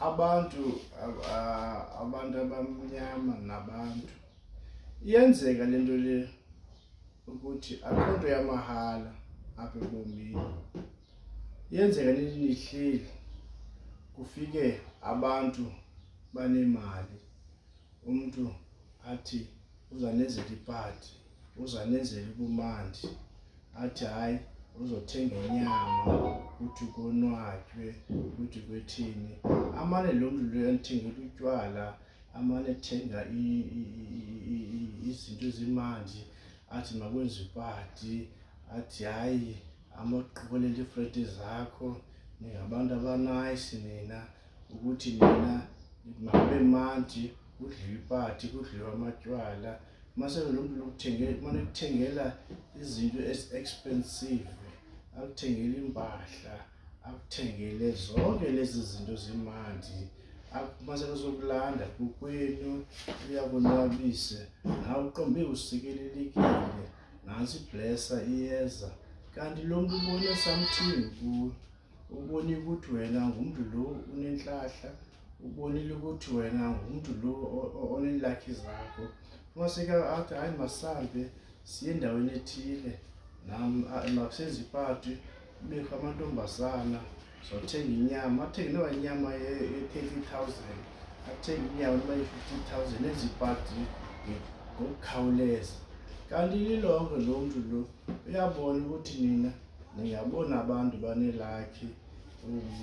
abantu abamnyama nabantu iyenzeka lento le ukuthi akho nto yamahala apha ebomini. Iyenzeka nihleli kufike abantu banemali, umuntu athi uzanenzela ipati, uzanenzela ubumandi, athi hayi uzothenga inyama kuthi konwatywe kuthi kwethini. Amane lo mntu lo anithengela utywala, amane ethenga izinto ezimandi, athi makwenze ipati, athi hayi amaqokelela iifrenti zakho, ningabantu abanayisi nina, ukuthi nina makube mandi, kudliwe ipati, kudliwe amatywala. Mase lo mntu ekuthengela izinto ezi-expensive, akuthengele impahla, akuthengele zonke lezi zinto zimandi, mase kuzokulanda kokwenu uyakonwabise, nawe uqombe usikelelekile, nantsi iblessa iyeza. Kanti lo mntu ubone something kuwe, ubone ukuthi wena ngumntu lo unentlahla, ubonile ukuthi wena ngumntu lo onelakhi zakho. Maseke athi hayi masambe siye endaweni ethile, makusenze ipati, kubekho amantombazana, zothenga inyama, athenge noba inyama ye-30,000, athenge inyama noba ye-50,000, enze ipati ngokukhawuleza. Kanti lilonke lo mntu lo uyabona ukuthi nina ningabona abantu banelakhi,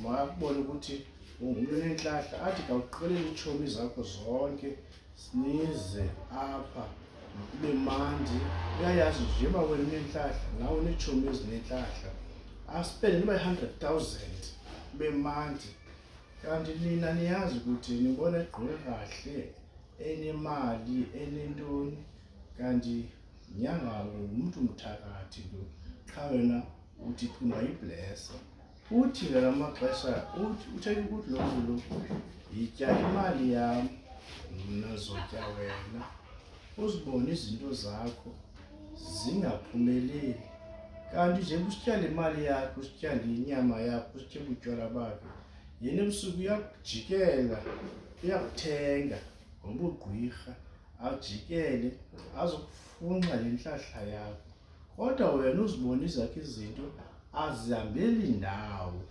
makubone ukuthi ungumntu onentlahla, athi kawuqokelela iitshomi zakho zonke nize apha kube mandi. Uyayazi nje uba wena unentlahla, nawe uneetshomi ezinentlahla, aspende noba yi-100,000 kube mandi. Kanti nina niyazi ukuthi nibona egqoke kahle, enemali, enentoni, kanti nyanga ngumntu mthakathi lo, qha wena uthi ungayiblessa. Uthi ngala maxesha uthetha ukuthi lo mntu lo yitya imali yam, mna zotya wena. Uzibone izinto zakho zingaphumeleli, kanti nje usityala imali yakho, usityala inyama yakho, usityala utywala bakhe, yena ebusuku uyakujikela, uyakuthenga ngobugqwirha, ajikele azokufunxa le ntlahla yakho. Kodwa wena uzibone ezakho izinto azihambeli ndawo,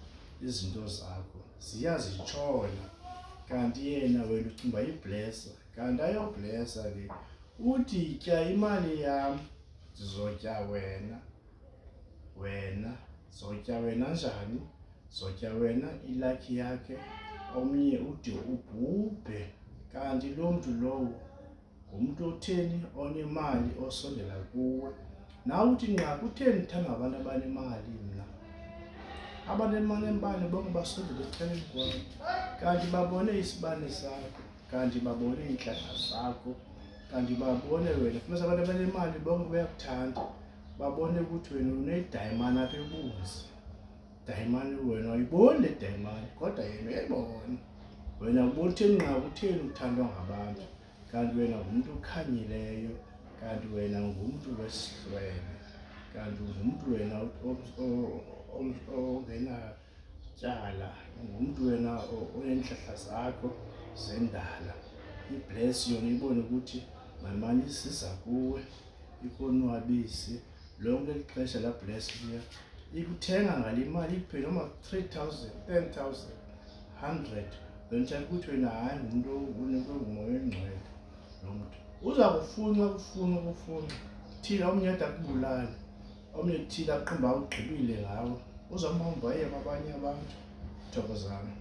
izinto zakho ziyazitshona. Kanti yena wena ucinga iblessa, kanti ayoblessa le. Uthi tya imali yam, ndizotya wena. Wena zotya wena njani? Zotya wena ilakhi yakhe, omnye ude ubhubhe. Kanti lo mntu lowo ngumntu otheni, onemali, osondela kuwe. Nawe uthi nqa kutheni ndithanda abantu abanemali mna? Abanemali bonke basondela ecaleni kwam, kanti babone isibane sakho, kanti babone iintlahla zakho, kanti babone wena. Fumanisa abantu abanemali bonke bayakuthanda, babone ukuthi wena unedayimani apha ebunzi. Dayimani wena ayiboni le dayimani, kodwa yena uyayibona. Wena ubutheni nqa kutheni uthandwa ngabantu, kanti wena ngumntu okhanyileyo, kanti wena ngumntu wesihlwele, kanti ngumntu wena ongenatyala, ngumntu wena oneentlahla zakho zendala. Ibless yona ibone ukuthi mamani isiza kuwe, ikonwabise lonke eli xesha la bless liya, ikuthenga ngale mali, ikuphe noma 3,000, 10,000, 100. Wena ukuthi wena hayi ngumntu onengumoya engcwele. Lo mntu uza kufuna thina, omnye ade akubulale, omnye thina aqimba ugqibile ngawo, uzambamba yena abanye abantu. Thokozani.